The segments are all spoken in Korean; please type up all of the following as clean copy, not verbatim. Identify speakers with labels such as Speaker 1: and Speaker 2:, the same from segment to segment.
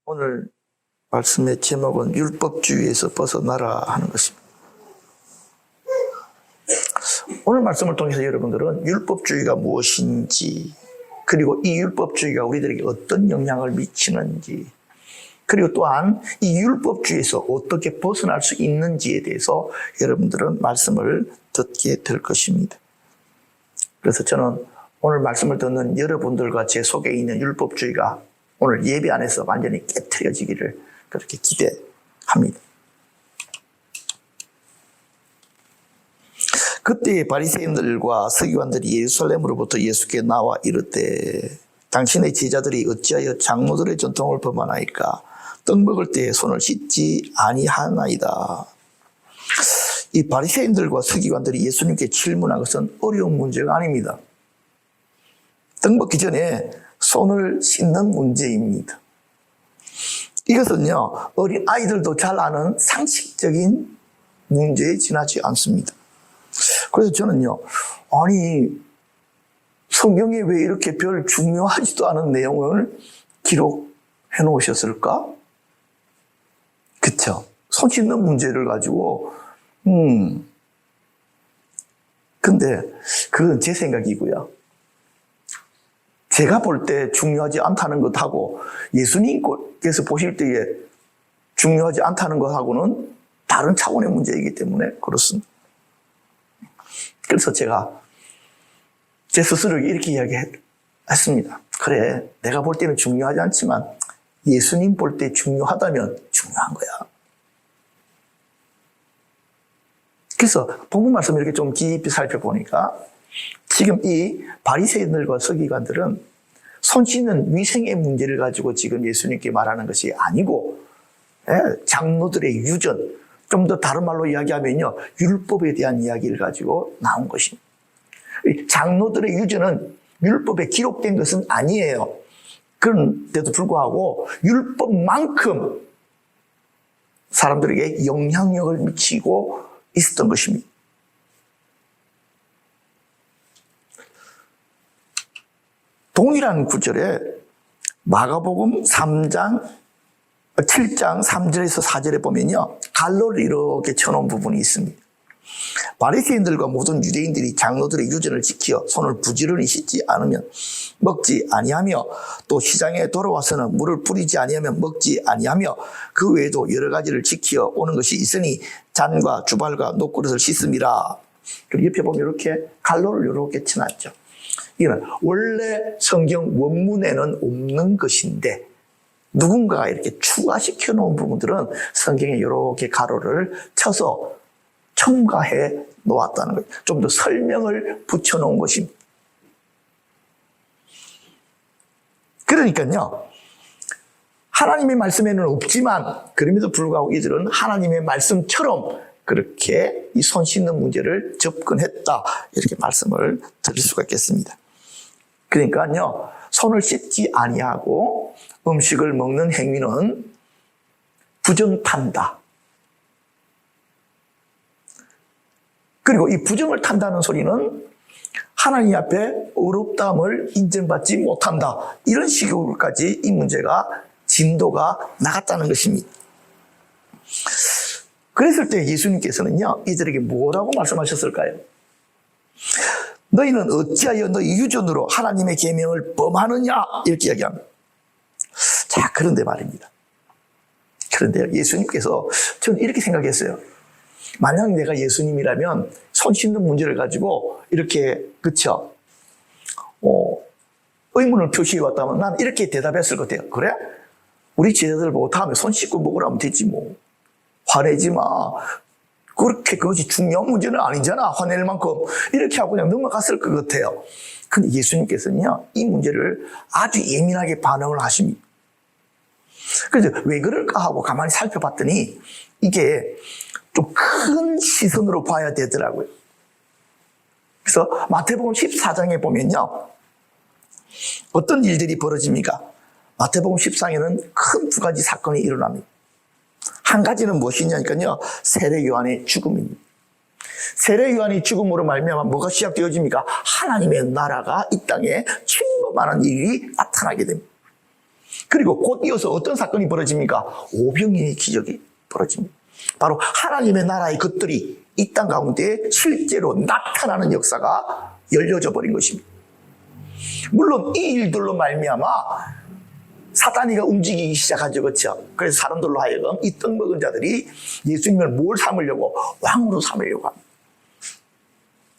Speaker 1: 오늘 말씀의 제목은 율법주의에서 벗어나라 하는 것입니다. 오늘 말씀을 통해서 여러분들은 율법주의가 무엇인지, 그리고 이 율법주의가 우리들에게 어떤 영향을 미치는지, 그리고 또한 이 율법주의에서 어떻게 벗어날 수 있는지에 대해서 여러분들은 말씀을 듣게 될 것입니다. 그래서 저는 오늘 말씀을 듣는 여러분들과 제 속에 있는 율법주의가 오늘 예배 안에서 완전히 깨트려지기를 그렇게 기대합니다. 그때 바리새인들과 서기관들이 예루살렘으로부터 예수께 나와 이르되 당신의 제자들이 어찌하여 장로들의 전통을 범하나이까? 떡 먹을 때 손을 씻지 아니하나이다. 이 바리새인들과 서기관들이 예수님께 질문한 것은 어려운 문제가 아닙니다. 떡 먹기 전에 손을 씻는 문제입니다. 이것은요, 어린 아이들도 잘 아는 상식적인 문제에 지나지 않습니다. 그래서 저는요, 아니, 성경에 왜 이렇게 별 중요하지도 않은 내용을 기록해 놓으셨을까? 그쵸? 손 씻는 문제를 가지고, 근데 그건 제 생각이고요. 제가 볼 때 중요하지 않다는 것하고 예수님께서 보실 때에 중요하지 않다는 것하고는 다른 차원의 문제이기 때문에 그렇습니다. 그래서 제가 제 스스로 이렇게 이야기했습니다. 그래, 내가 볼 때는 중요하지 않지만 예수님 볼 때 중요하다면 중요한 거야. 그래서 본문 말씀을 이렇게 좀 깊이 살펴보니까 지금 이 바리새인들과 서기관들은 손 씻는 위생의 문제를 가지고 지금 예수님께 말하는 것이 아니고 장로들의 유전, 좀 더 다른 말로 이야기하면요, 율법에 대한 이야기를 가지고 나온 것입니다. 장로들의 유전은 율법에 기록된 것은 아니에요. 그런데도 불구하고 율법만큼 사람들에게 영향력을 미치고 있었던 것입니다. 동일한 구절에 마가복음 7장 3절에서 4절에 보면요, 갈로를 이렇게 쳐놓은 부분이 있습니다. 바리새인들과 모든 유대인들이 장로들의 유전을 지켜 손을 부지런히 씻지 않으면 먹지 아니하며 또 시장에 돌아와서는 물을 뿌리지 아니하면 먹지 아니하며 그 외에도 여러 가지를 지켜 오는 것이 있으니 잔과 주발과 녹그릇을 씻음이라. 그리고 옆에 보면 이렇게 갈로를 이렇게 쳐놨죠. 이는 원래 성경 원문에는 없는 것인데 누군가가 이렇게 추가시켜 놓은 부분들은 성경에 이렇게 가로를 쳐서 첨가해 놓았다는 거예요. 좀 더 설명을 붙여 놓은 것입니다. 그러니까요, 하나님의 말씀에는 없지만 그럼에도 불구하고 이들은 하나님의 말씀처럼 그렇게 이 손 씻는 문제를 접근했다, 이렇게 말씀을 드릴 수가 있겠습니다. 그러니까요, 손을 씻지 아니하고 음식을 먹는 행위는 부정탄다. 그리고 이 부정을 탄다는 소리는 하나님 앞에 어렵다함을 인정받지 못한다. 이런 식으로까지 이 문제가 진도가 나갔다는 것입니다. 그랬을 때 예수님께서는요, 이들에게 뭐라고 말씀하셨을까요? 너희는 어찌하여 너희 유전으로 하나님의 계명을 범하느냐, 이렇게 이야기합니다. 자, 그런데 말입니다. 그런데요, 예수님께서, 저는 이렇게 생각했어요. 만약 내가 예수님이라면 손 씻는 문제를 가지고 이렇게, 그쵸? 의문을 표시해 왔다면 난 이렇게 대답했을 것 같아요. 그래? 우리 제자들 보고 다음에 손 씻고 먹으라면 되지 뭐. 화내지 마. 그렇게 그것이 중요한 문제는 아니잖아. 화낼 만큼. 이렇게 하고 그냥 넘어갔을 것 같아요. 근데 예수님께서는요, 이 문제를 아주 예민하게 반응을 하십니다. 그래서 왜 그럴까 하고 가만히 살펴봤더니 이게 좀 큰 시선으로 봐야 되더라고요. 그래서 마태복음 14장에 보면요, 어떤 일들이 벌어집니까? 마태복음 14장에는 큰 두 가지 사건이 일어납니다. 한 가지는 무엇이냐니까요, 세례 요한의 죽음입니다. 세례 요한의 죽음으로 말미암아 뭐가 시작되어집니까? 하나님의 나라가 이 땅에 침범하는 일이 나타나게 됩니다. 그리고 곧 이어서 어떤 사건이 벌어집니까? 오병이의 기적이 벌어집니다. 바로 하나님의 나라의 것들이 이 땅 가운데 실제로 나타나는 역사가 열려져 버린 것입니다. 물론 이 일들로 말미암아 사단이가 움직이기 시작하죠. 그렇죠? 그래서 사람들로 하여금 이 떡 먹은 자들이 예수님을 뭘 삼으려고? 왕으로 삼으려고 합니다.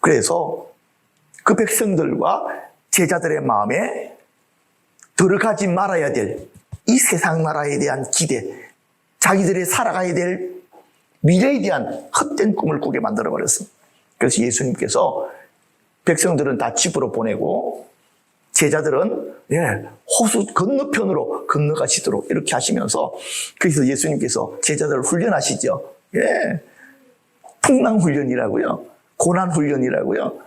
Speaker 1: 그래서 그 백성들과 제자들의 마음에 들어가지 말아야 될 이 세상 나라에 대한 기대, 자기들이 살아가야 될 미래에 대한 헛된 꿈을 꾸게 만들어버렸습니다. 그래서 예수님께서 백성들은 다 집으로 보내고 제자들은 호수 건너편으로 건너가시도록 이렇게 하시면서, 그래서 예수님께서 제자들을 훈련하시죠. 풍랑 훈련이라고요. 고난 훈련이라고요.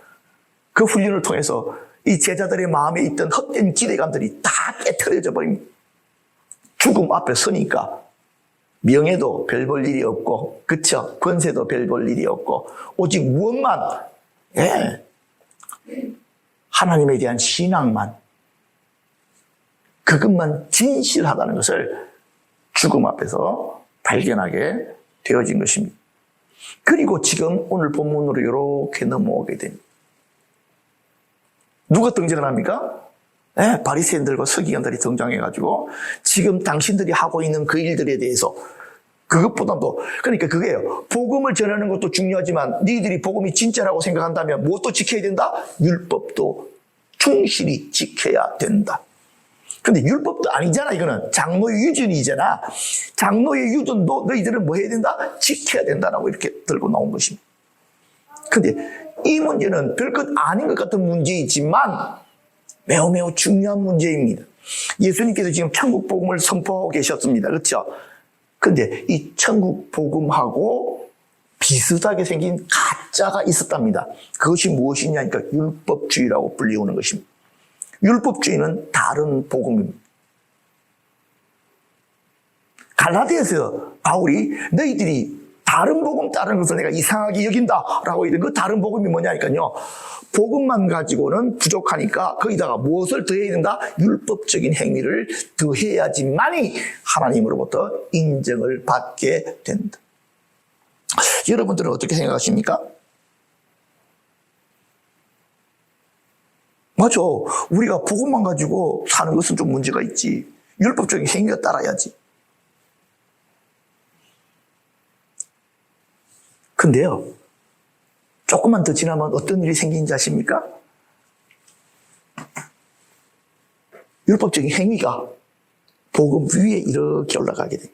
Speaker 1: 그 훈련을 통해서 이 제자들의 마음에 있던 헛된 기대감들이 다 깨트려져 버립니다. 죽음 앞에 서니까 명예도 별 볼 일이 없고, 그쵸? 권세도 별 볼 일이 없고, 오직 무엇만, 하나님에 대한 신앙만, 그것만 진실하다는 것을 죽음 앞에서 발견하게 되어진 것입니다. 그리고 지금 오늘 본문으로 이렇게 넘어오게 됩니다. 누가 등장을 합니까? 바리새인들과 서기관들이 등장해가지고 지금 당신들이 하고 있는 그 일들에 대해서, 그것보다도, 그러니까 그게요, 복음을 전하는 것도 중요하지만 너희들이 복음이 진짜라고 생각한다면 무엇도 지켜야 된다? 율법도 충실히 지켜야 된다. 근데 율법도 아니잖아. 이거는 장로의 유전이잖아. 장로의 유전도 너희들은 뭐 해야 된다? 지켜야 된다라고 이렇게 들고 나온 것입니다. 근데 이 문제는 별것 아닌 것 같은 문제이지만 매우 매우 중요한 문제입니다. 예수님께서 지금 천국 복음을 선포하고 계셨습니다. 그렇죠? 근데 이 천국 복음하고 비슷하게 생긴 가짜가 있었답니다. 그것이 무엇이냐니까 율법주의라고 불리우는 것입니다. 율법주의는 다른 복음입니다. 갈라디아에서 바울이 너희들이 다른 복음 따르는 것을 내가 이상하게 여긴다라고 이런 그 다른 복음이 뭐냐니까요. 복음만 가지고는 부족하니까 거기다가 무엇을 더해야 된다? 율법적인 행위를 더해야지만이 하나님으로부터 인정을 받게 된다. 여러분들은 어떻게 생각하십니까? 맞아. 우리가 복음만 가지고 사는 것은 좀 문제가 있지. 율법적인 행위가 따라야지. 근데요, 조금만 더 지나면 어떤 일이 생기는지 아십니까? 율법적인 행위가 복음 위에 이렇게 올라가게 돼요.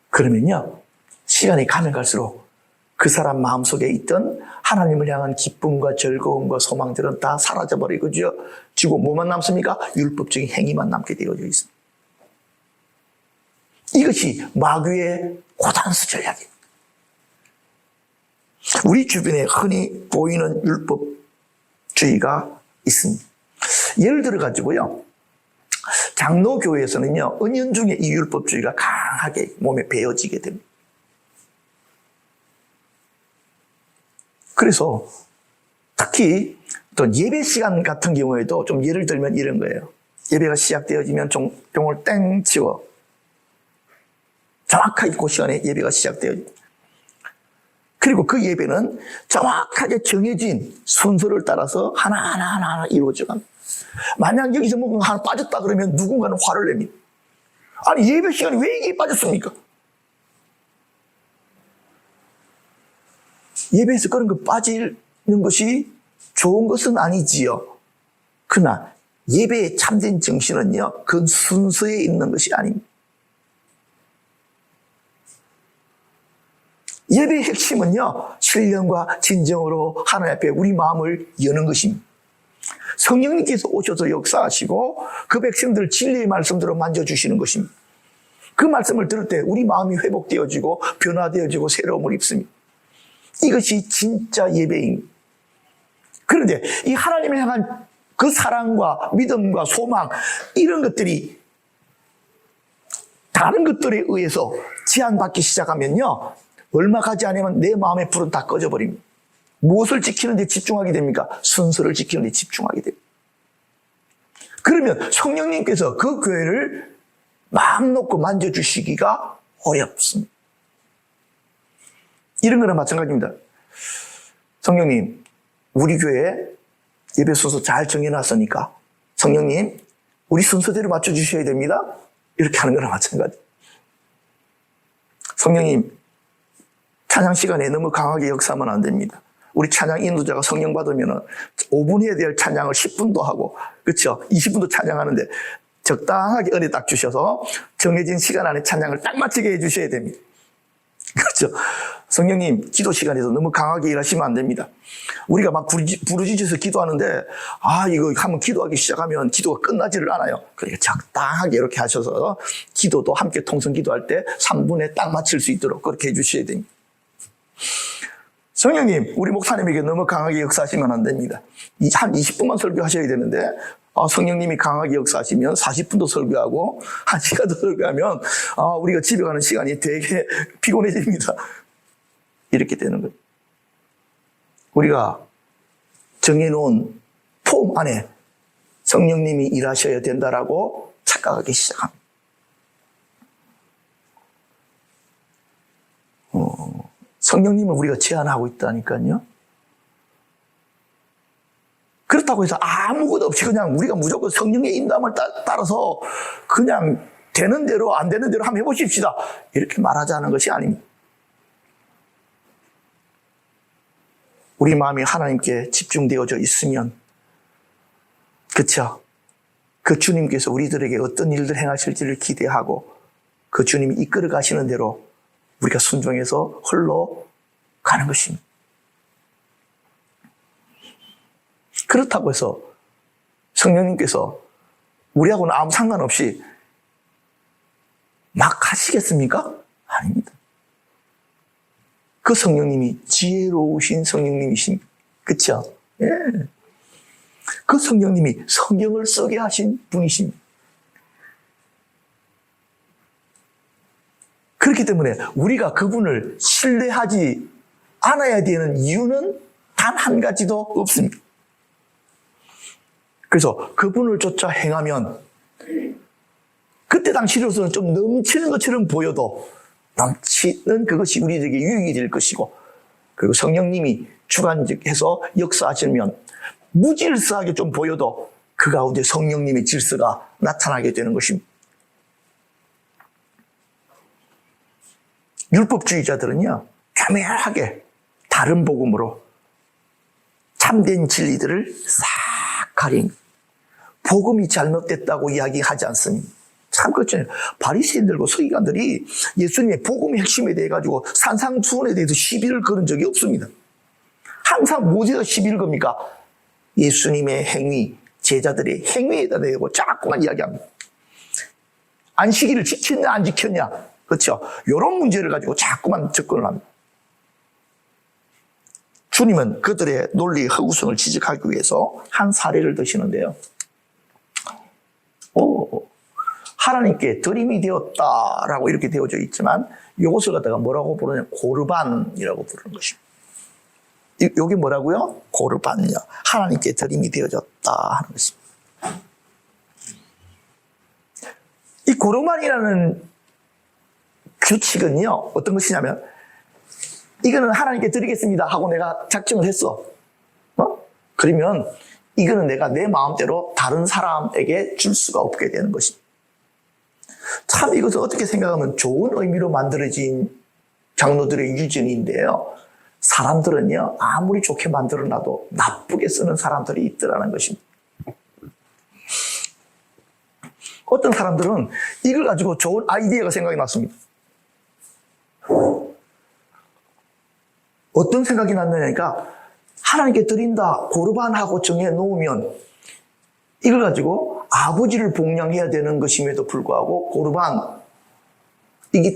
Speaker 1: 그러면요, 시간이 가면 갈수록 그 사람 마음속에 있던 하나님을 향한 기쁨과 즐거움과 소망들은 다 사라져버리고요. 지고 뭐만 남습니까? 율법적인 행위만 남게 되어져 있습니다. 이것이 마귀의 고단수 전략입니다. 우리 주변에 흔히 보이는 율법주의가 있습니다. 예를 들어 가지고요, 장로교회에서는요, 은연중에 이 율법주의가 강하게 몸에 배어지게 됩니다. 그래서 특히 또 예배 시간 같은 경우에도 좀 예를 들면 이런 거예요. 예배가 시작되어지면 종을 땡 치워 정확하게 그 시간에 예배가 시작되어집니다. 그리고 그 예배는 정확하게 정해진 순서를 따라서 하나하나 이루어져 갑니다. 만약 여기서 뭔가 하나 빠졌다 그러면 누군가는 화를 냅니다. 아니, 예배 시간이 왜 이게 빠졌습니까? 예배에서 그런 거 빠지는 것이 좋은 것은 아니지요. 그러나 예배의 참된 정신은요, 그 순서에 있는 것이 아닙니다. 예배의 핵심은요, 신령과 진정으로 하나님 앞에 우리 마음을 여는 것입니다. 성령님께서 오셔서 역사하시고 그 백성들을 진리의 말씀대로 만져주시는 것입니다. 그 말씀을 들을 때 우리 마음이 회복되어지고 변화되어지고 새로움을 입습니다. 이것이 진짜 예배입니다. 그런데 이 하나님을 향한 그 사랑과 믿음과 소망, 이런 것들이 다른 것들에 의해서 제한받기 시작하면요, 얼마 가지 않으면 내 마음의 불은 다 꺼져버립니다. 무엇을 지키는 데 집중하게 됩니까? 순서를 지키는 데 집중하게 됩니다. 그러면 성령님께서 그 교회를 마음 놓고 만져주시기가 어렵습니다. 이런 거나 마찬가지입니다. 성령님, 우리 교회 예배 순서 잘 정해놨으니까 성령님, 우리 순서대로 맞춰주셔야 됩니다. 이렇게 하는 거나 마찬가지. 성령님, 찬양 시간에 너무 강하게 역사하면 안 됩니다. 우리 찬양 인도자가 성령 받으면 5분 해야 될 찬양을 10분도 하고, 그렇죠? 20분도 찬양하는데 적당하게 은혜 딱 주셔서 정해진 시간 안에 찬양을 딱 맞추게 해주셔야 됩니다. 그렇죠? 성령님, 기도 시간에서 너무 강하게 일하시면 안 됩니다. 우리가 막 부르짖어서 기도하는데, 이거 하면 기도하기 시작하면 기도가 끝나지를 않아요. 그러니까 적당하게 이렇게 하셔서 기도도 함께 통성 기도할 때 3분에 딱 맞출 수 있도록 그렇게 해주셔야 됩니다. 성령님, 우리 목사님에게 너무 강하게 역사하시면 안 됩니다. 한 20분만 설교하셔야 되는데, 성령님이 강하게 역사하시면 40분도 설교하고 1시간도 설교하면 우리가 집에 가는 시간이 되게 피곤해집니다. 이렇게 되는 거예요. 우리가 정해놓은 폼 안에 성령님이 일하셔야 된다라고 착각하기 시작합니다. 성령님을 우리가 제한하고 있다니까요. 그렇다고 해서 아무것도 없이 그냥 우리가 무조건 성령의 인도함을 따라서 그냥 되는 대로 안 되는 대로 한번 해보십시다. 이렇게 말하자는 것이 아닙니다. 우리 마음이 하나님께 집중되어져 있으면, 그쵸? 그 주님께서 우리들에게 어떤 일들 행하실지를 기대하고 그 주님이 이끌어 가시는 대로 우리가 순종해서 흘러가는 것입니다. 그렇다고 해서 성령님께서 우리하고는 아무 상관없이 막 하시겠습니까? 아닙니다. 그 성령님이 지혜로우신 성령님이십니다. 그쵸? 예. 그 성령님이 성경을 쓰게 하신 분이십니다. 그렇기 때문에 우리가 그분을 신뢰하지 않아야 되는 이유는 단 한 가지도 없습니다. 그래서 그분을 쫓아 행하면 그때 당시로서는 좀 넘치는 것처럼 보여도 넘치는 그것이 우리에게 유익이 될 것이고, 그리고 성령님이 주관해서 역사하시면 무질서하게 좀 보여도 그 가운데 성령님의 질서가 나타나게 되는 것입니다. 율법주의자들은요, 교묘하게 다른 복음으로 참된 진리들을 싹 가립니다. 복음이 잘못됐다고 이야기하지 않습니다. 참 그렇잖아요. 바리새인들과 서기관들이 예수님의 복음의 핵심에 대해 가지고 산상수훈에 대해서 시비를 거는 적이 없습니다. 항상 무엇에서 시비를 겁니까? 예수님의 행위, 제자들의 행위에다 대고 자꾸만 이야기합니다. 안식일을 지켰냐 안 지켰냐, 그렇죠? 이런 문제를 가지고 자꾸만 접근을 합니다. 주님은 그들의 논리 허구성을 지적하기 위해서 한 사례를 드시는데요. 하나님께 드림이 되었다라고 이렇게 되어져 있지만 이것을 갖다가 뭐라고 부르냐? 고르반이라고 부르는 것입니다. 여기 뭐라고요? 고르반이요. 하나님께 드림이 되어졌다 하는 것입니다. 이 고르반이라는 규칙은요, 어떤 것이냐면, 이거는 하나님께 드리겠습니다 하고 내가 작정을 했어. 그러면 이거는 내가 내 마음대로 다른 사람에게 줄 수가 없게 되는 것입니다. 참 이것을 어떻게 생각하면 좋은 의미로 만들어진 장로들의 유전인데요. 사람들은요, 아무리 좋게 만들어놔도 나쁘게 쓰는 사람들이 있더라는 것입니다. 어떤 사람들은 이걸 가지고 좋은 아이디어가 생각이 났습니다. 어떤 생각이 났느냐니까, 하나님께 드린다, 고르반하고 정해놓으면 이걸 가지고 아버지를 복양해야 되는 것임에도 불구하고 고르반이기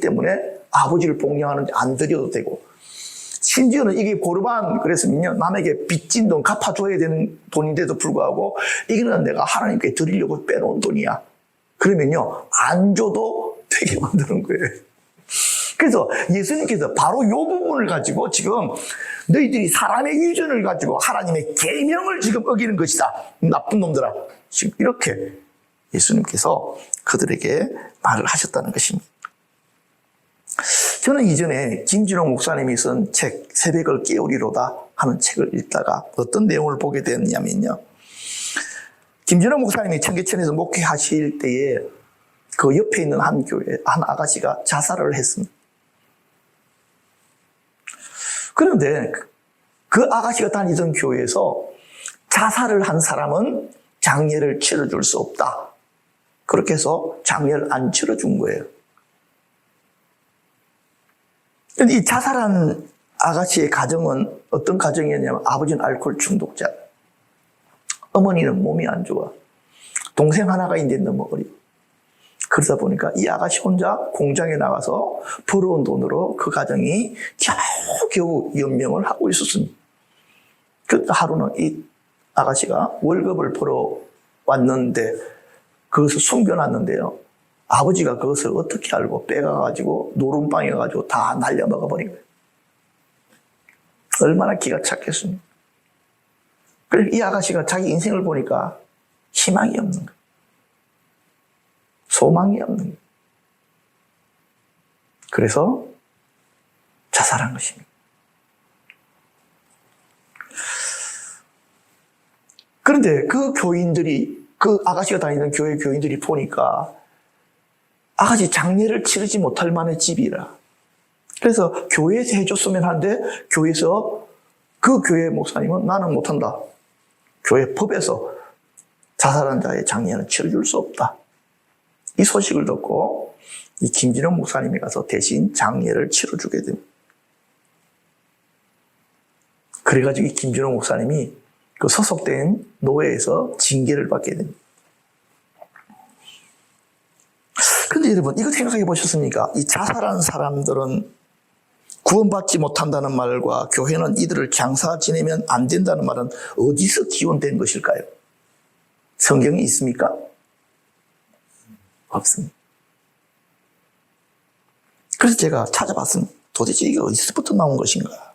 Speaker 1: 때문에 아버지를 복양하는데 안 드려도 되고, 심지어는 이게 고르반 그랬으면요, 남에게 빚진 돈 갚아줘야 되는 돈인데도 불구하고 이거는 내가 하나님께 드리려고 빼놓은 돈이야. 그러면요, 안 줘도 되게 만드는 거예요. 그래서 예수님께서 바로 이 부분을 가지고 지금 너희들이 사람의 유전을 가지고 하나님의 계명을 지금 어기는 것이다. 나쁜 놈들아. 지금 이렇게 예수님께서 그들에게 말을 하셨다는 것입니다. 저는 이전에 김진호 목사님이 쓴 책 새벽을 깨우리로다 하는 책을 읽다가 어떤 내용을 보게 되었냐면요. 김진호 목사님이 청계천에서 목회하실 때에 그 옆에 있는 한 교회 한 아가씨가 자살을 했습니다. 그런데 그 아가씨가 다니던 교회에서 자살을 한 사람은 장례를 치러줄 수 없다. 그렇게 해서 장례를 안 치러준 거예요. 그런데 이 자살한 아가씨의 가정은 어떤 가정이었냐면 아버지는 알코올 중독자, 어머니는 몸이 안 좋아, 동생 하나가 있는데 너무 어려. 그러다 보니까 이 아가씨 혼자 공장에 나가서 벌어온 돈으로 그 가정이 겨우겨우 연명을 하고 있었습니다. 그 하루는 이 아가씨가 월급을 벌어 왔는데 그것을 숨겨놨는데요. 아버지가 그것을 어떻게 알고 빼가가지고 노름방에 가지고 다 날려 먹어버린 거예요. 얼마나 기가 착했습니까? 그래서 이 아가씨가 자기 인생을 보니까 희망이 없는 거예요. 소망이 없는 거예요. 그래서 자살한 것입니다. 그런데 그 교인들이, 그 아가씨가 다니는 교회 교인들이 보니까 아가씨 장례를 치르지 못할 만한 집이라. 그래서 교회에서 해줬으면 하는데 교회에서 그 교회 목사님은 나는 못한다. 교회 법에서 자살한 자의 장례는 치러줄 수 없다. 이 소식을 듣고 이 김진호 목사님이 가서 대신 장례를 치러주게 됩니다. 그래가지고 이 김진호 목사님이 그 소속된 노회에서 징계를 받게 됩니다. 그런데 여러분, 이거 생각해 보셨습니까? 이 자살한 사람들은 구원받지 못한다는 말과 교회는 이들을 장사 지내면 안 된다는 말은 어디서 기원된 것일까요? 성경에 있습니까? 없습니다. 그래서 제가 찾아봤습니다. 도대체 이게 어디서부터 나온 것인가?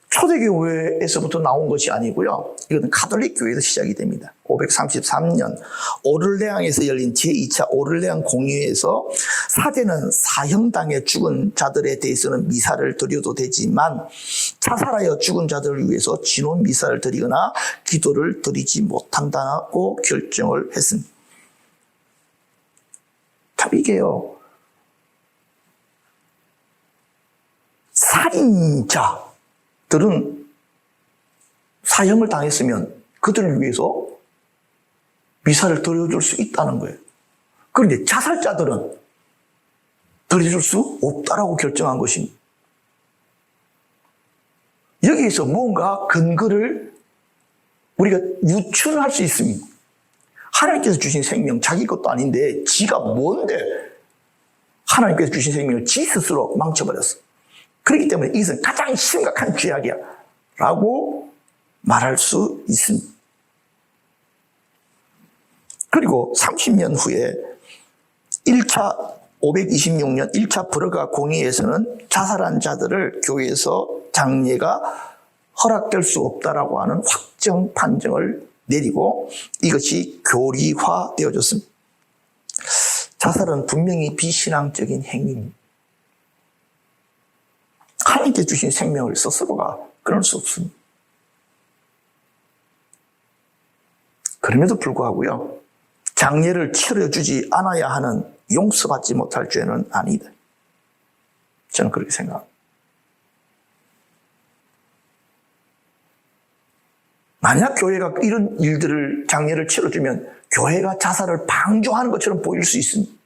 Speaker 1: 초대교회에서부터 나온 것이 아니고요. 이거는 가톨릭 교회에서 시작이 됩니다. 533년 오를레앙에서 열린 제2차 오를레앙 공의회에서 사제는 사형당해 죽은 자들에 대해서는 미사를 드려도 되지만 자살하여 죽은 자들을 위해서 진혼 미사를 드리거나 기도를 드리지 못한다고 결정을 했습니다. 참 이게요. 살인자 들은 사형을 당했으면 그들을 위해서 미사를 드려줄 수 있다는 거예요. 그런데 자살자들은 드려줄 수 없다라고 결정한 것입니다. 여기에서 뭔가 근거를 우리가 유추할 수 있습니다. 하나님께서 주신 생명 자기 것도 아닌데 지가 뭔데 하나님께서 주신 생명을 지 스스로 망쳐버렸어. 그렇기 때문에 이것은 가장 심각한 죄악이야 라고 말할 수 있습니다. 그리고 30년 후에 526년 1차 브르가 공의에서는 자살한 자들을 교회에서 장례가 허락될 수 없다라고 하는 확정 판정을 내리고 이것이 교리화되어졌습니다. 자살은 분명히 비신앙적인 행위입니다. 하나님께 주신 생명을 스스로가 끊을 수 없습니다. 그럼에도 불구하고요, 장례를 치러주지 않아야 하는 용서받지 못할 죄는 아니다. 저는 그렇게 생각합니다. 만약 교회가 이런 일들을 장례를 치러주면 교회가 자살을 방조하는 것처럼 보일 수 있습니다.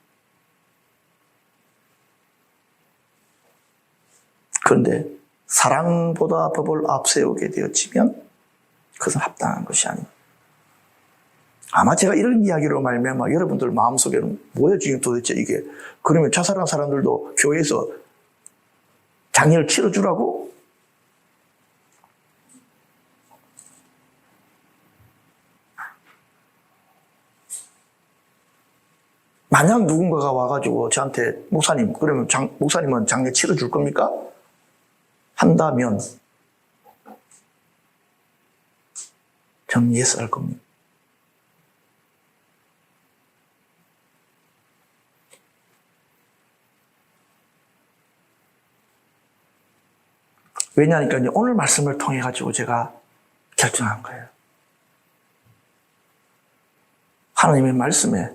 Speaker 1: 그런데 사랑보다 법을 앞세우게 되어지면 그것은 합당한 것이 아닙니다. 아마 제가 이런 이야기로 말미암아 여러분들 마음속에는 뭐야 지금 도대체 이게, 그러면 자살한 사람들도 교회에서 장례를 치러주라고? 만약 누군가가 와가지고 저한테 목사님, 그러면 목사님은 장례 치러줄 겁니까? 한다면 저는 예스 할 겁니다. 왜냐니까요, 오늘 말씀을 통해가지고 제가 결정한 거예요. 하나님의 말씀에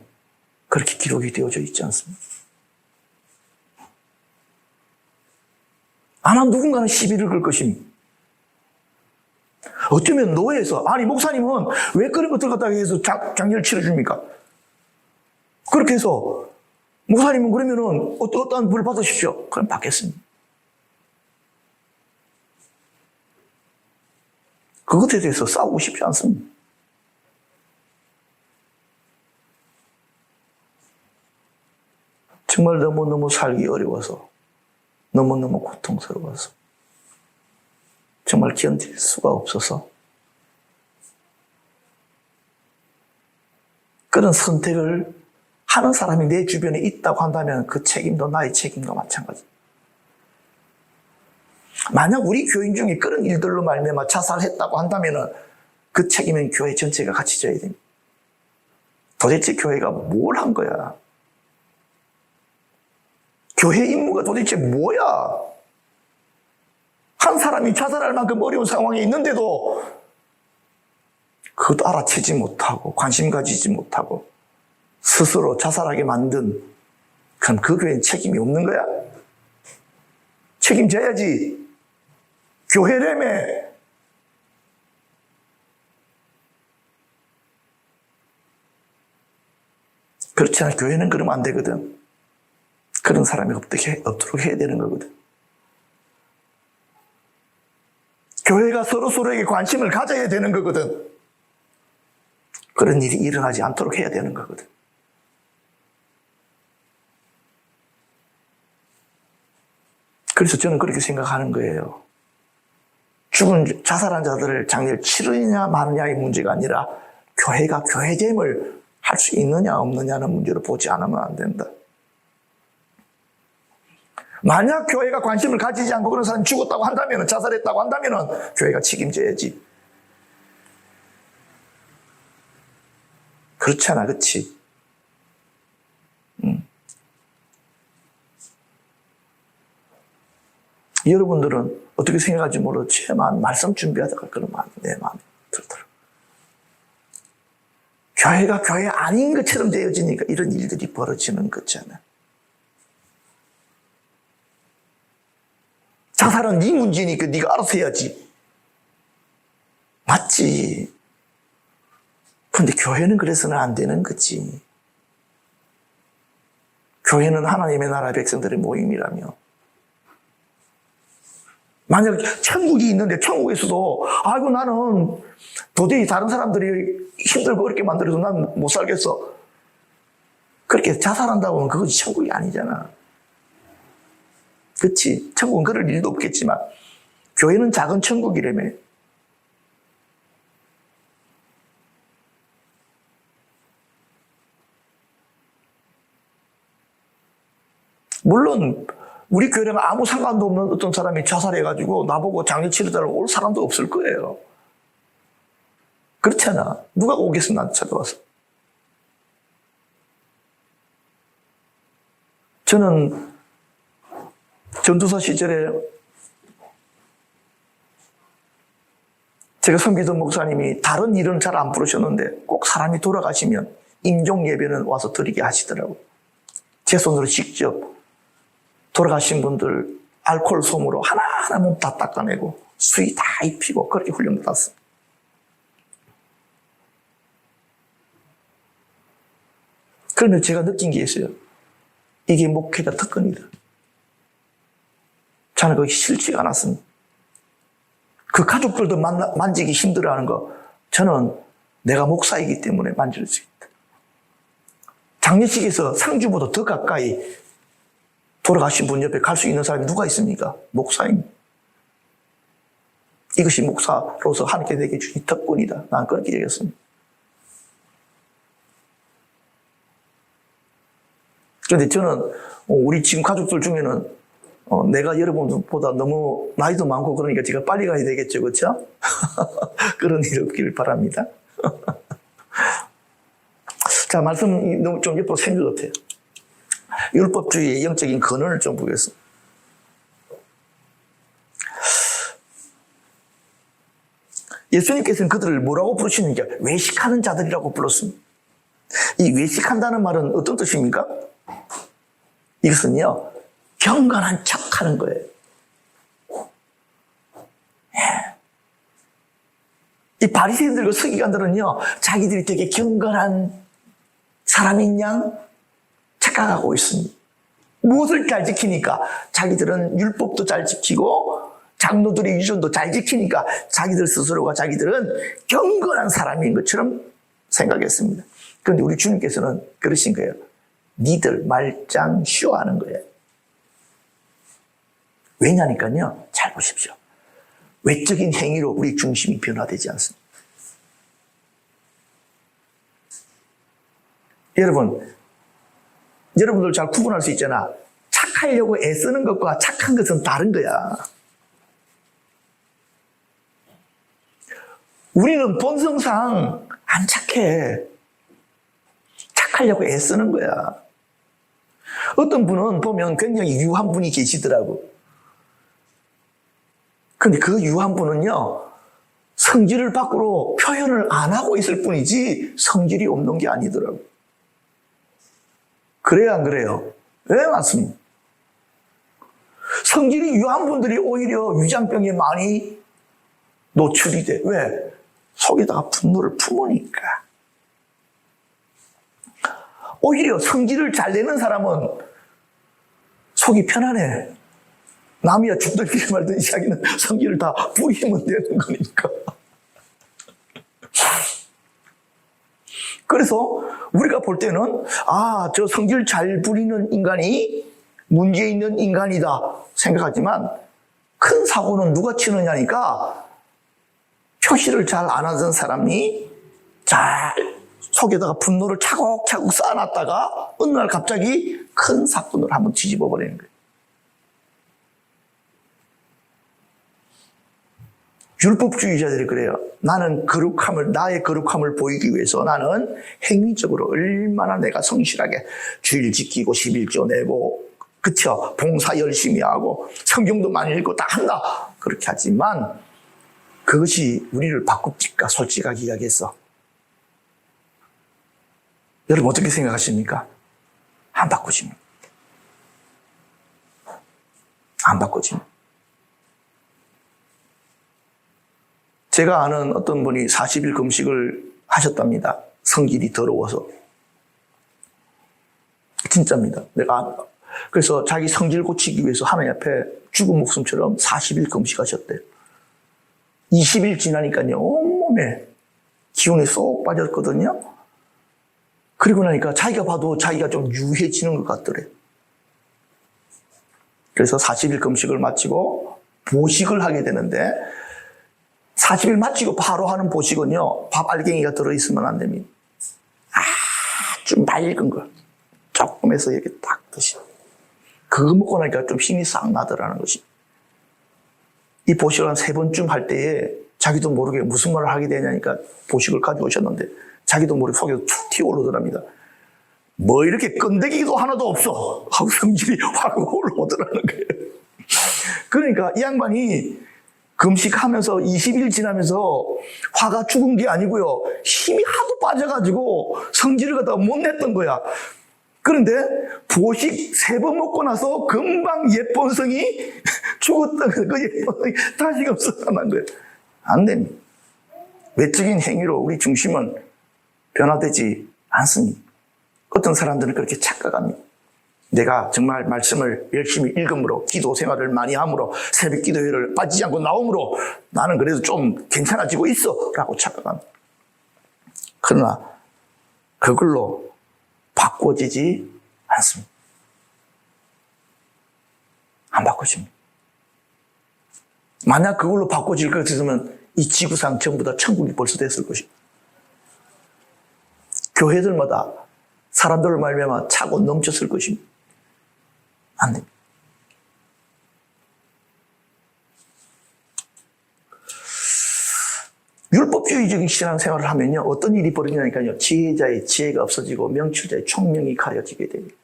Speaker 1: 그렇게 기록이 되어져 있지 않습니까? 아마 누군가는 시비를 걸 것입니다. 어쩌면 노예에서, 아니, 목사님은 왜 그런 것들 갖다가 해서 장례를 치러줍니까? 그렇게 해서, 목사님은 그러면은 어떠한 벌을 받으십시오. 그럼 받겠습니다. 그것에 대해서 싸우고 싶지 않습니다. 정말 너무너무 살기 어려워서, 너무너무 고통스러워서, 정말 견딜 수가 없어서 그런 선택을 하는 사람이 내 주변에 있다고 한다면 그 책임도 나의 책임과 마찬가지입니다. 만약 우리 교인 중에 그런 일들로 말미암아 자살했다고 한다면 그 책임은 교회 전체가 같이 져야 됩니다. 도대체 교회가 뭘 한 거야? 교회 임무가 도대체 뭐야? 한 사람이 자살할 만큼 어려운 상황에 있는데도 그것도 알아채지 못하고 관심 가지지 못하고 스스로 자살하게 만든, 그럼 그 교회는 책임이 없는 거야? 책임져야지. 교회라며. 그렇지 않아 교회는 그러면 안 되거든. 그런 사람이 없도록 해야 되는 거거든. 교회가 서로에게 관심을 가져야 되는 거거든. 그런 일이 일어나지 않도록 해야 되는 거거든. 그래서 저는 그렇게 생각하는 거예요. 죽은 자살한 자들을 장례를 치르느냐 마느냐의 문제가 아니라 교회가 교회됨을 할 수 있느냐 없느냐는 문제로 보지 않으면 안 된다. 만약 교회가 관심을 가지지 않고 그런 사람이 죽었다고 한다면, 자살했다고 한다면 교회가 책임져야지. 그렇잖아, 그렇지? 여러분들은 어떻게 생각할지 모르고 제 말씀 준비하다가 그런 마음이 내 마음에 들더라고요. 교회가 교회 아닌 것처럼 되어지니까 이런 일들이 벌어지는 거잖아. 자살은 네 문제니까 네가 알아서 해야지. 맞지. 그런데 교회는 그래서는 안 되는 거지. 교회는 하나님의 나라 백성들의 모임이라며. 만약 천국이 있는데 천국에서도 아이고 나는 도저히 다른 사람들이 힘들고 어렵게 만들어서 난 못 살겠어. 그렇게 자살한다고 하면 그것이 천국이 아니잖아. 그렇지. 천국은 그럴 일도 없겠지만 교회는 작은 천국이라며. 물론 우리 교회랑 아무 상관도 없는 어떤 사람이 자살해가지고 나보고 장례 치르달라고 올 사람도 없을 거예요. 그렇잖아. 누가 오겠어 나한테 찾아와서. 저는 전도사 시절에 제가 섬기던 목사님이 다른 일은 잘 안 부르셨는데 꼭 사람이 돌아가시면 임종 예배는 와서 드리게 하시더라고요. 제 손으로 직접 돌아가신 분들 알코올 솜으로 하나하나 몸 다 닦아내고 수의 다 입히고 그렇게 훈련 받았어요. 그러면 제가 느낀 게 있어요. 이게 목회자 특권이다. 저는 그게 싫지가 않았습니다. 그 가족들도 만지기 힘들어하는 거 저는 내가 목사이기 때문에 만질 수 있다. 장례식에서 상주보다 더 가까이 돌아가신 분 옆에 갈 수 있는 사람이 누가 있습니까? 목사입니다. 이것이 목사로서 하나님께 내게 주신 특권이다. 난 그렇게 얘기했습니다. 그런데 저는 우리 지금 가족들 중에는 내가 여러분보다 너무 나이도 많고 그러니까 제가 빨리 가야 되겠죠. 그렇죠? 그런 일 없기를 바랍니다. 자, 말씀 너무 좀 옆으로 생긴 것 같아요. 율법주의의 영적인 근원을 좀 보겠습니다. 예수님께서는 그들을 뭐라고 부르시는지 외식하는 자들이라고 불렀습니다. 이 외식한다는 말은 어떤 뜻입니까? 이것은요, 경건한 척하는 거예요. 이 바리새인들과 서기관들은요, 자기들이 되게 경건한 사람인 양 착각하고 있습니다. 무엇을 잘 지키니까? 자기들은 율법도 잘 지키고 장로들의 유전도 잘 지키니까 자기들 스스로가 자기들은 경건한 사람인 것처럼 생각했습니다. 그런데 우리 주님께서는 그러신 거예요. 니들 말짱 쉬워하는 거예요. 왜냐니까요. 잘 보십시오. 외적인 행위로 우리 중심이 변화되지 않습니다. 여러분들 잘 구분할 수 있잖아. 착하려고 애쓰는 것과 착한 것은 다른 거야. 우리는 본성상 안 착해. 착하려고 애쓰는 거야. 어떤 분은 보면 굉장히 유한 분이 계시더라고. 근데 그 유한 분은요, 성질을 밖으로 표현을 안 하고 있을 뿐이지 성질이 없는 게 아니더라고. 그래요, 안 그래요? 네, 맞습니다. 성질이 유한 분들이 오히려 위장병에 많이 노출이 돼. 왜? 속에다가 분노를 품으니까. 오히려 성질을 잘 내는 사람은 속이 편안해. 남이야 죽들끼리 말든지 자기는 성질을 다 부리면 되는 거니까. 그래서 우리가 볼 때는 저 성질 잘 부리는 인간이 문제 있는 인간이다 생각하지만 큰 사고는 누가 치느냐니까 표시를 잘 안 하던 사람이 잘 속에다가 분노를 차곡차곡 쌓아놨다가 어느 날 갑자기 큰 사건을 한번 뒤집어 버리는 거예요. 율법주의자들이 그래요. 나는 나의 거룩함을 보이기 위해서 나는 행위적으로 얼마나 내가 성실하게 주일 지키고 11조 내고, 그쵸? 봉사 열심히 하고 성경도 많이 읽고 다 한다. 그렇게 하지만 그것이 우리를 바꿉니까? 솔직하게 이야기해서. 여러분 어떻게 생각하십니까? 안 바꾸십니다. 안 바꾸십니다. 제가 아는 어떤 분이 40일 금식을 하셨답니다. 성질이 더러워서. 진짜입니다. 그래서 자기 성질 고치기 위해서 하나님 앞에 죽은 목숨처럼 40일 금식하셨대요. 20일 지나니까요, 온몸에 기운이 쏙 빠졌거든요. 그리고 나니까 자기가 봐도 자기가 좀 유해지는 것 같더래요. 그래서 40일 금식을 마치고 보식을 하게 되는데 40일 마치고 바로 하는 보식은요, 밥 알갱이가 들어있으면 안 됩니다. 아주 맑은 거. 조금 해서 이렇게 딱 드시고. 그거 먹고 나니까 좀 힘이 싹 나더라는 것이. 이 보식을 한 3번쯤 할 때에 자기도 모르게 무슨 말을 하게 되냐니까 보식을 가져오셨는데 자기도 모르게 속에서 툭 튀어오르더랍니다. 뭐 이렇게 끈데기도 하나도 없어. 하고 성질이 확 올라오더라는 거예요. 그러니까 이 양반이 금식하면서 20일 지나면서 화가 죽은 게 아니고요. 힘이 하도 빠져가지고 성질을 갖다가 못 냈던 거야. 그런데 보식 3번 먹고 나서 금방 옛본성이 죽었던 그 옛본성이 다시금 살아난 거예요. 안 됩니다. 외적인 행위로 우리 중심은 변화되지 않습니다. 어떤 사람들은 그렇게 착각합니다. 내가 정말 말씀을 열심히 읽음으로 기도 생활을 많이 함으로 새벽 기도회를 빠지지 않고 나옴으로 나는 그래도 좀 괜찮아지고 있어 라고 착각합니다. 그러나 그걸로 바꿔지지 않습니다. 안 바꿔집니다. 만약 그걸로 바꿔질 것 같으면 이 지구상 전부 다 천국이 벌써 됐을 것입니다. 교회들마다 사람들을 말미암아 차고 넘쳤을 것입니다. 안 됩니다. 율법주의적인 신앙생활을 하면요, 어떤 일이 벌어지냐니까요, 지혜자의 지혜가 없어지고 명철자의 총명이 가려지게 됩니다.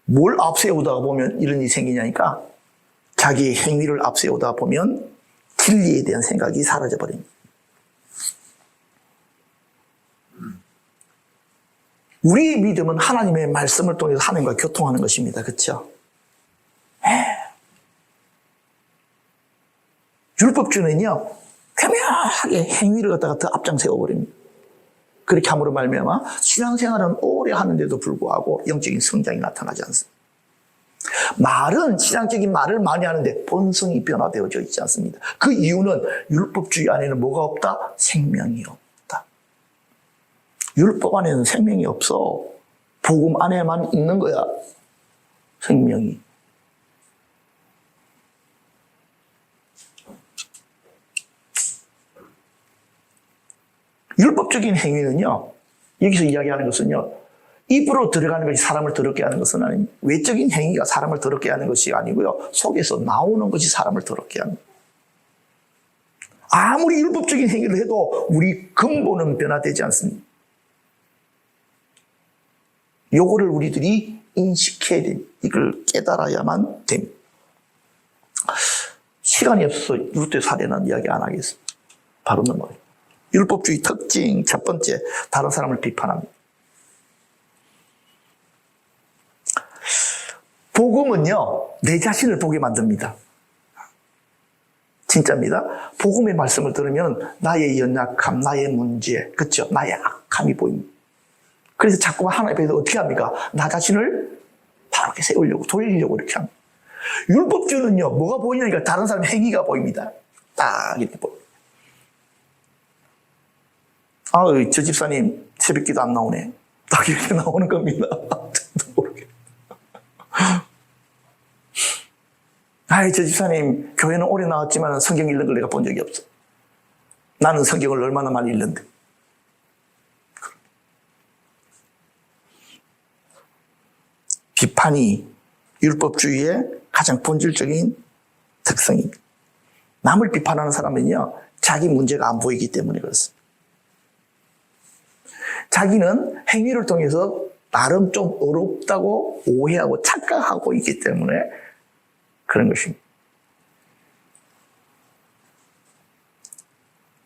Speaker 1: 뭘 앞세우다가 보면 이런 일이 생기냐니까 자기의 행위를 앞세우다 보면 진리에 대한 생각이 사라져버립니다. 우리의 믿음은 하나님의 말씀을 통해서 하나님과 교통하는 것입니다. 그렇죠? 율법주의는요, 교묘하게 행위를 갖다가 더 앞장세워버립니다. 그렇게 함으로 말미암아 신앙생활은 오래 하는데도 불구하고 영적인 성장이 나타나지 않습니다. 말은 신앙적인 말을 많이 하는데 본성이 변화되어져 있지 않습니다. 그 이유는 율법주의 안에는 뭐가 없다? 생명이 없다. 율법 안에는 생명이 없어. 복음 안에만 있는 거야. 생명이. 율법적인 행위는요, 여기서 이야기하는 것은요, 입으로 들어가는 것이 사람을 더럽게 하는 것은 아닙니다. 외적인 행위가 사람을 더럽게 하는 것이 아니고요, 속에서 나오는 것이 사람을 더럽게 합니다. 아무리 율법적인 행위를 해도 우리 근본은 변화되지 않습니다. 요거를 우리들이 인식해야 됩니다. 이걸 깨달아야만 됩니다. 시간이 없어서 루트의 사례는 이야기 안 하겠습니다. 바로 넘어가요. 율법주의 특징 첫 번째, 다른 사람을 비판합니다. 복음은요, 내 자신을 보게 만듭니다. 진짜입니다. 복음의 말씀을 들으면 나의 연약함, 나의 문제, 그렇죠? 나의 악함이 보입니다. 그래서 자꾸만 하나님 앞에서 어떻게 합니까? 나 자신을 바르게 세우려고, 돌리려고 이렇게 합니다. 율법주의는요, 뭐가 보이냐니까 다른 사람의 행위가 보입니다. 딱 이렇게 보입니다. 아유, 저 집사님 새벽기도 안 나오네. 딱 이렇게 나오는 겁니다. 모르게. 아이, 저 집사님 교회는 오래 나왔지만 성경 읽는 걸 내가 본 적이 없어. 나는 성경을 얼마나 많이 읽는데. 비판이 율법주의의 가장 본질적인 특성입니다. 남을 비판하는 사람은요, 자기 문제가 안 보이기 때문에 그렇습니다. 자기는 행위를 통해서 나름 좀 어렵다고 오해하고 착각하고 있기 때문에 그런 것입니다.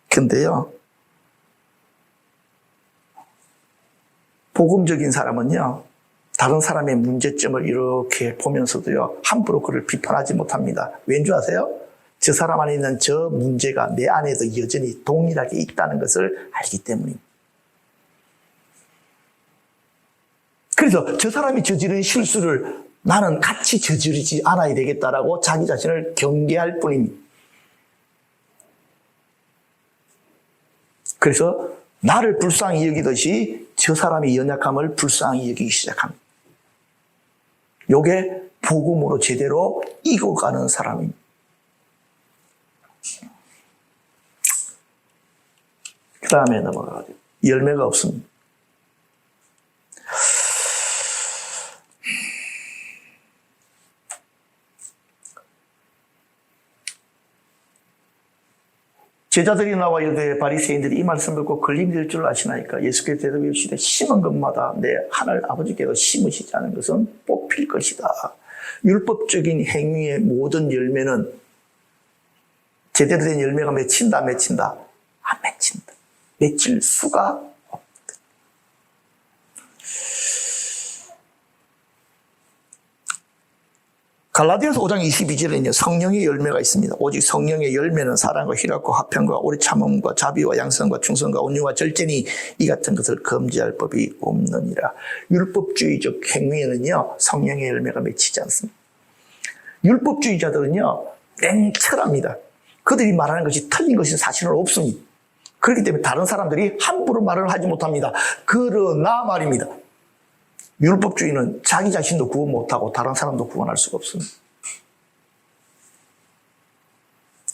Speaker 1: 근데요, 복음적인 사람은요, 다른 사람의 문제점을 이렇게 보면서도요, 함부로 그를 비판하지 못합니다. 왠 줄 아세요? 저 사람 안에 있는 저 문제가 내 안에도 여전히 동일하게 있다는 것을 알기 때문입니다. 그래서 저 사람이 저지른 실수를 나는 같이 저지르지 않아야 되겠다라고 자기 자신을 경계할 뿐입니다. 그래서 나를 불쌍히 여기듯이 저 사람의 연약함을 불쌍히 여기기 시작합니다. 요게 복음으로 제대로 익어가는 사람입니다. 그 다음에 넘어가죠. 열매가 없습니다. 제자들이 나와 이르되 바리새인들이 이 말씀을 듣고 걸림이 될 줄 아시나이까? 예수께서 대답해 주시되 심은 것마다 내 하늘 아버지께서 심으시지 않은 것은 뽑힐 것이다. 율법적인 행위의 모든 열매는 제대로 된 열매가 맺힌다, 안 맺힌다? 안 맺힌다. 맺힐 수가 없다. 갈라디아서 5장 22절에는 성령의 열매가 있습니다. 오직 성령의 열매는 사랑과 희락과 화평과 오래 참음과 자비와 양선과 충성과 온유와 절제니 이 같은 것을 금지할 법이 없느니라. 율법주의적 행위에는요, 성령의 열매가 맺히지 않습니다. 율법주의자들은요, 냉철합니다. 그들이 말하는 것이 틀린 것이 사실은 없습니다. 그렇기 때문에 다른 사람들이 함부로 말을 하지 못합니다. 그러나 말입니다. 율법주의는 자기 자신도 구원 못하고 다른 사람도 구원할 수가 없습니다.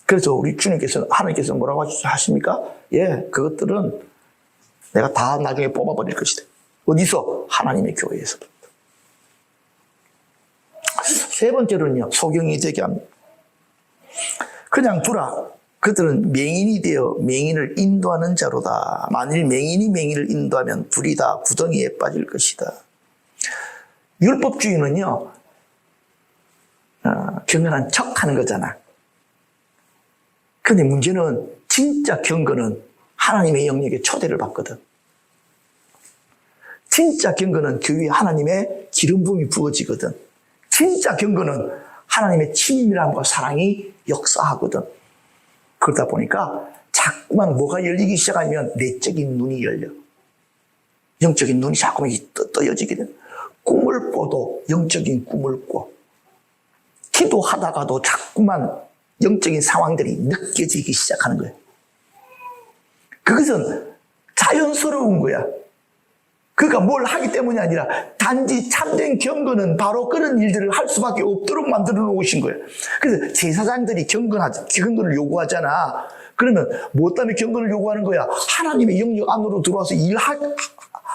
Speaker 1: 그래서 우리 주님께서는, 하나님께서는 뭐라고 하십니까? 예, 그것들은 내가 다 나중에 뽑아버릴 것이다. 어디서? 하나님의 교회에서부터. 세 번째로는요, 소경이 되게 합니다. 그냥 두라. 그들은 맹인이 되어 맹인을 인도하는 자로다. 만일 맹인이 맹인을 인도하면 둘이 다 구덩이에 빠질 것이다. 율법주의는요, 경건한 척 하는 거잖아. 근데 문제는 진짜 경건은 하나님의 영역에 초대를 받거든. 진짜 경건은 교회에 하나님의 기름 부음이 부어지거든. 진짜 경건은 하나님의 친밀함과 사랑이 역사하거든. 그러다 보니까 자꾸만 뭐가 열리기 시작하면 내적인 눈이 열려. 영적인 눈이 자꾸만 떠여지게 돼. 꿈을 꿔도 영적인 꿈을 꿔. 기도하다가도 자꾸만 영적인 상황들이 느껴지기 시작하는 거예요. 그것은 자연스러운 거야. 그러니까 뭘 하기 때문이 아니라 단지 참된 경건은 바로 그런 일들을 할 수밖에 없도록 만들어 놓으신 거예요. 그래서 제사장들이 경건을 요구하잖아. 그러면 뭐 때문에 경건을 요구하는 거야? 하나님의 영역 안으로 들어와서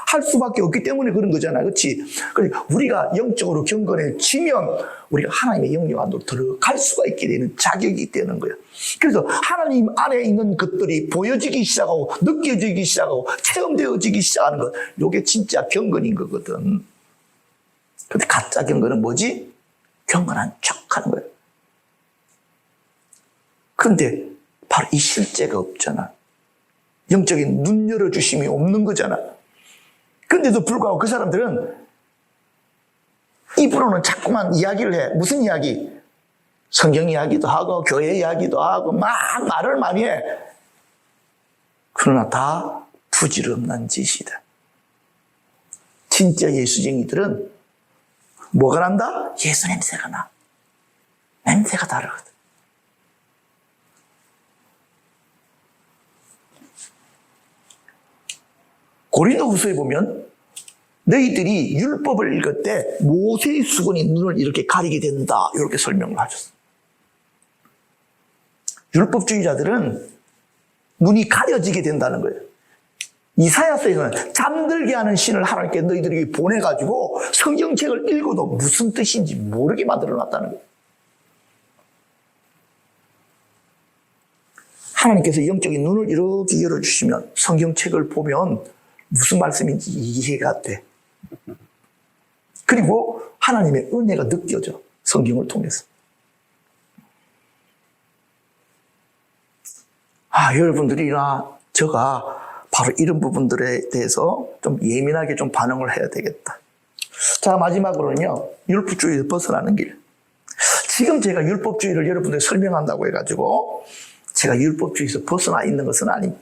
Speaker 1: 할 수밖에 없기 때문에 그런 거잖아. 그렇지? 그러니까 우리가 영적으로 경건해지면 우리가 하나님의 영역 안으로 들어갈 수가 있게 되는 자격이 되는 거야. 그래서 하나님 안에 있는 것들이 보여지기 시작하고 느껴지기 시작하고 체험되어지기 시작하는 것, 이게 진짜 경건인 거거든. 근데 가짜 경건은 뭐지? 경건한 척하는 거야. 그런데 바로 이 실제가 없잖아. 영적인 눈 열어주심이 없는 거잖아. 그런데도 불구하고 그 사람들은 입으로는 자꾸만 이야기를 해. 무슨 이야기? 성경 이야기도 하고 교회 이야기도 하고 막 말을 많이 해. 그러나 다 부질없는 짓이다. 진짜 예수쟁이들은 뭐가 난다? 예수 냄새가 나. 냄새가 다르거든. 고린도후서에 보면 너희들이 율법을 읽을 때 모세의 수건이 눈을 이렇게 가리게 된다, 이렇게 설명을 하셨어요. 율법주의자들은 눈이 가려지게 된다는 거예요. 이사야서에서는 잠들게 하는 신을 하나님께 너희들에게 보내가지고 성경책을 읽어도 무슨 뜻인지 모르게 만들어놨다는 거예요. 하나님께서 영적인 눈을 이렇게 열어주시면 성경책을 보면 무슨 말씀인지 이해가 돼. 그리고 하나님의 은혜가 느껴져. 성경을 통해서. 여러분들이나 제가 바로 이런 부분들에 대해서 좀 예민하게 좀 반응을 해야 되겠다. 자, 마지막으로는요, 율법주의에서 벗어나는 길. 지금 제가 율법주의를 여러분들에게 설명한다고 해가지고 제가 율법주의에서 벗어나 있는 것은 아닙니다.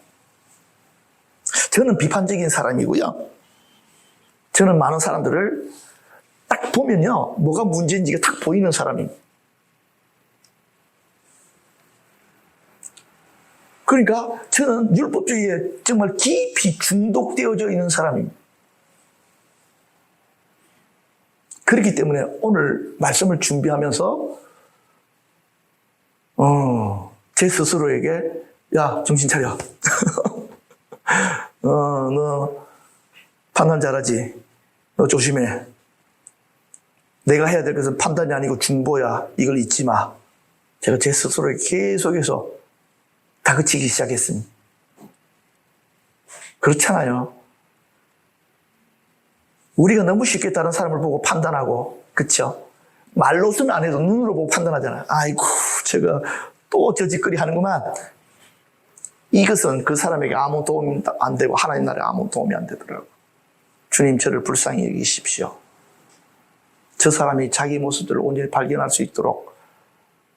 Speaker 1: 저는 비판적인 사람이고요. 저는 많은 사람들을 딱 보면요, 뭐가 문제인지가 딱 보이는 사람입니다. 그러니까 저는 율법주의에 정말 깊이 중독되어져 있는 사람입니다. 그렇기 때문에 오늘 말씀을 준비하면서 제 스스로에게 야, 정신 차려. 너 판단 잘하지. 너 조심해. 내가 해야 될 것은 판단이 아니고 중보야. 이걸 잊지 마. 제가 제 스스로에 계속해서 다그치기 시작했습니다. 그렇잖아요. 우리가 너무 쉽게 다른 사람을 보고 판단하고, 그쵸? 말로서는 안 해도 눈으로 보고 판단하잖아요. 아이고, 제가 또 저 짓거리 하는구만. 이것은 그 사람에게 아무 도움이 안 되고 하나님 나라에 아무 도움이 안 되더라고요. 주님, 저를 불쌍히 여기십시오. 저 사람이 자기 모습들을 온전히 발견할 수 있도록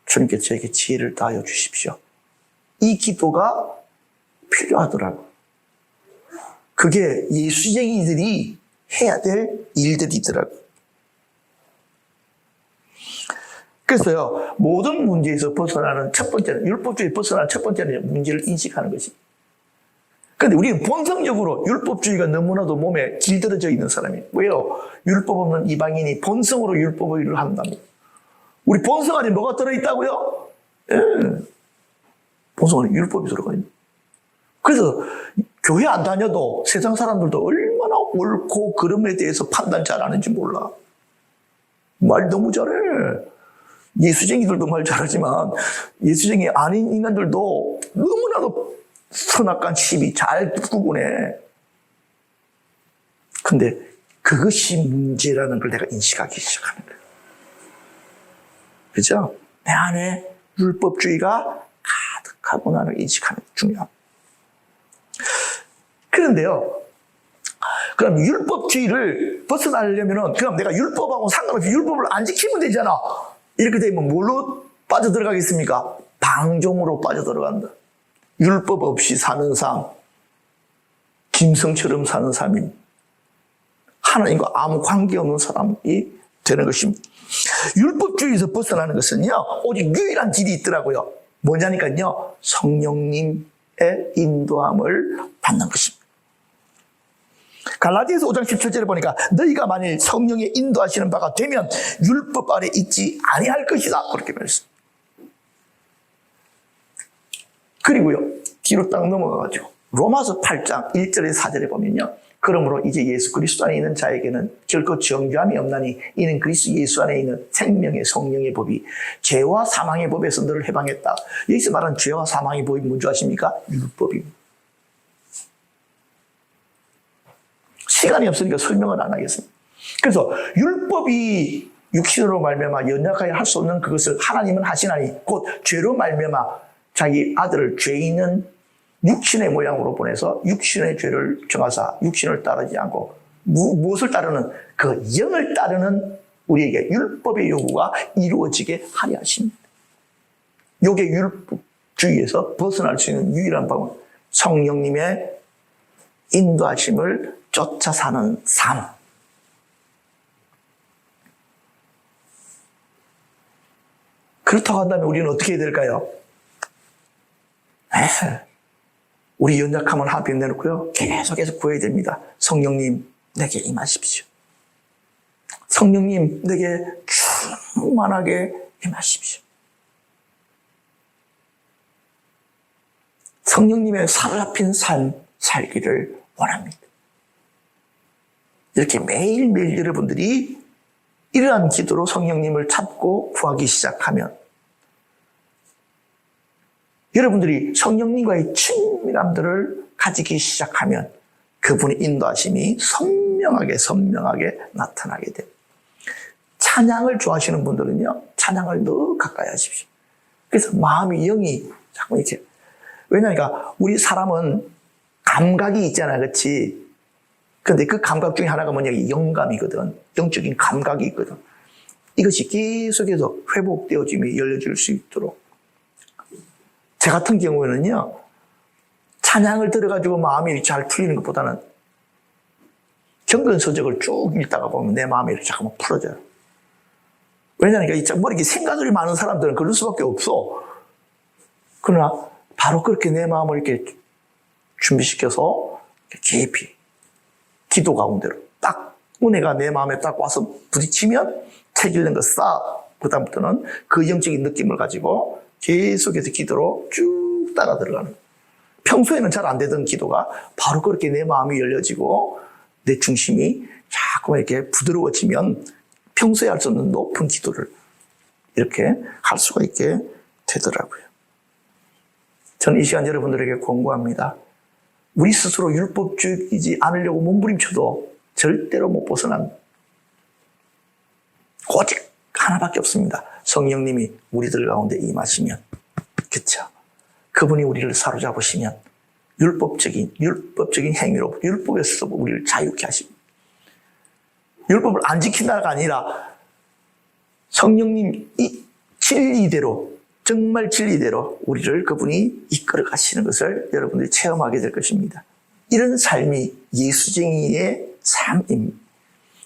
Speaker 1: 주님께 저에게 지혜를 다하여 주십시오. 이 기도가 필요하더라고요. 그게 예수쟁이들이 해야 될 일들이더라고요. 그래서요, 모든 문제에서 벗어나는 첫 번째는, 율법주의에 벗어나는 첫 번째는 문제를 인식하는 것입니다. 그런데 우리는 본성적으로 율법주의가 너무나도 몸에 길들여져 있는 사람이에요. 왜요? 율법 없는 이방인이 본성으로 율법의 일을 한답니다. 우리 본성 안에 뭐가 들어있다고요? 예. 본성 안에 율법이 들어가 있는. 그래서 교회 안 다녀도 세상 사람들도 얼마나 옳고 그름에 대해서 판단 잘하는지 몰라. 말 너무 잘해. 예수쟁이들도 말 잘하지만 예수쟁이 아닌 인간들도 너무나도 선악과 시비 잘 구분해. 근데 그것이 문제라는 걸 내가 인식하기 시작하는 거예요. 그죠? 내 안에 율법주의가 가득하구나를 인식하는 게 중요합니다. 그런데요, 그럼 율법주의를 벗어나려면은, 그럼 내가 율법하고 상관없이 율법을 안 지키면 되잖아. 이렇게 되면 뭘로 빠져들어가겠습니까? 방종으로 빠져들어간다. 율법 없이 사는 삶, 김성처럼 사는 삶입니다. 하나님과 아무 관계없는 사람이 되는 것입니다. 율법주의에서 벗어나는 것은요, 오직 유일한 길이 있더라고요. 뭐냐니까요, 성령님의 인도함을 받는 것입니다. 갈라디아서 5장 17절에 보니까 너희가 만일 성령의 인도하시는 바가 되면 율법 아래 있지 아니할 것이다, 그렇게 말했습니다. 그리고요, 뒤로 딱 넘어가가지고 로마서 8장 1절에 4절에 보면요, 그러므로 이제 예수 그리스도 안에 있는 자에게는 결코 정죄함이 없나니 이는 그리스도 예수 안에 있는 생명의 성령의 법이 죄와 사망의 법에서 너를 해방했다. 여기서 말하는 죄와 사망의 법이 뭔지 아십니까? 율법입니다. 시간이 없으니까 설명을 안 하겠습니다. 그래서 율법이 육신으로 말미암아 연약하여 할 수 없는 그것을 하나님은 하시나니 곧 죄로 말미암아 자기 아들을 죄 있는 육신의 모양으로 보내서 육신의 죄를 정하사 육신을 따르지 않고 무엇을 따르는, 그 영을 따르는 우리에게 율법의 요구가 이루어지게 하려 하십니다. 요게 율법주의에서 벗어날 수 있는 유일한 방법, 성령님의 인도하심을 쫓아 사는 삶. 그렇다고 한다면 우리는 어떻게 해야 될까요? 우리 연약함을 하나님 내놓고요, 계속해서 구해야 됩니다. 성령님 내게 임하십시오. 성령님 내게 충만하게 임하십시오. 성령님의 사로잡힌 삶 살기를 원합니다. 이렇게 매일매일 여러분들이 이러한 기도로 성령님을 찾고 구하기 시작하면, 여러분들이 성령님과의 친밀함들을 가지기 시작하면 그분의 인도하심이 선명하게 나타나게 됩니다. 찬양을 좋아하시는 분들은요, 찬양을 더 가까이 하십시오. 그래서 마음이, 영이 자꾸 이렇게, 왜냐니까 우리 사람은 감각이 있잖아요, 그렇지? 근데 그 감각 중에 하나가 뭐냐, 영감이거든. 영적인 감각이 있거든. 이것이 계속해서 회복되어지며 열려질 수 있도록. 제 같은 경우에는요, 찬양을 들어가지고 마음이 잘 풀리는 것보다는 경건서적을 쭉 읽다가 보면 내 마음이 잠깐만 풀어져요. 왜냐니까 뭐 이렇게 생각이 많은 사람들은 그럴 수밖에 없어. 그러나 바로 그렇게 내 마음을 이렇게 준비시켜서 깊이 기도 가운데로 딱 은혜가 내 마음에 딱 와서 부딪히면 체질된 거 싹, 그다음부터는 그 영적인 느낌을 가지고 계속해서 기도로 쭉 따라 들어가는 거예요. 평소에는 잘 안 되던 기도가 바로 그렇게 내 마음이 열려지고 내 중심이 자꾸 이렇게 부드러워지면 평소에 할 수 없는 높은 기도를 이렇게 할 수가 있게 되더라고요. 저는 이 시간 여러분들에게 권고합니다. 우리 스스로 율법주의이지 않으려고 몸부림쳐도 절대로 못 벗어난 오직 하나밖에 없습니다. 성령님이 우리들 가운데 임하시면, 그쵸? 그분이 우리를 사로잡으시면 율법적인 행위로 율법에서 우리를 자유케 하십니다. 율법을 안 지킨다가 아니라 성령님 이 진리대로, 정말 진리대로 우리를 그분이 이끌어 가시는 것을 여러분들이 체험하게 될 것입니다. 이런 삶이 예수쟁이의 삶입니다.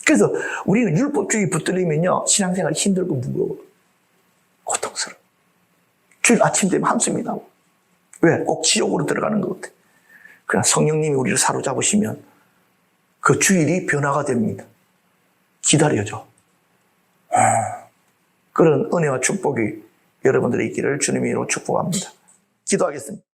Speaker 1: 그래서 우리는 율법주의 붙들리면요, 신앙생활이 힘들고 무거워, 고통스러워. 주일 아침 되면 한숨이 나고. 왜? 꼭 지옥으로 들어가는 것 같아. 그러나 성령님이 우리를 사로잡으시면 그 주일이 변화가 됩니다. 기다려줘. 그런 은혜와 축복이 여러분들의 있기를 주님의 이름으로 축복합니다. 기도하겠습니다.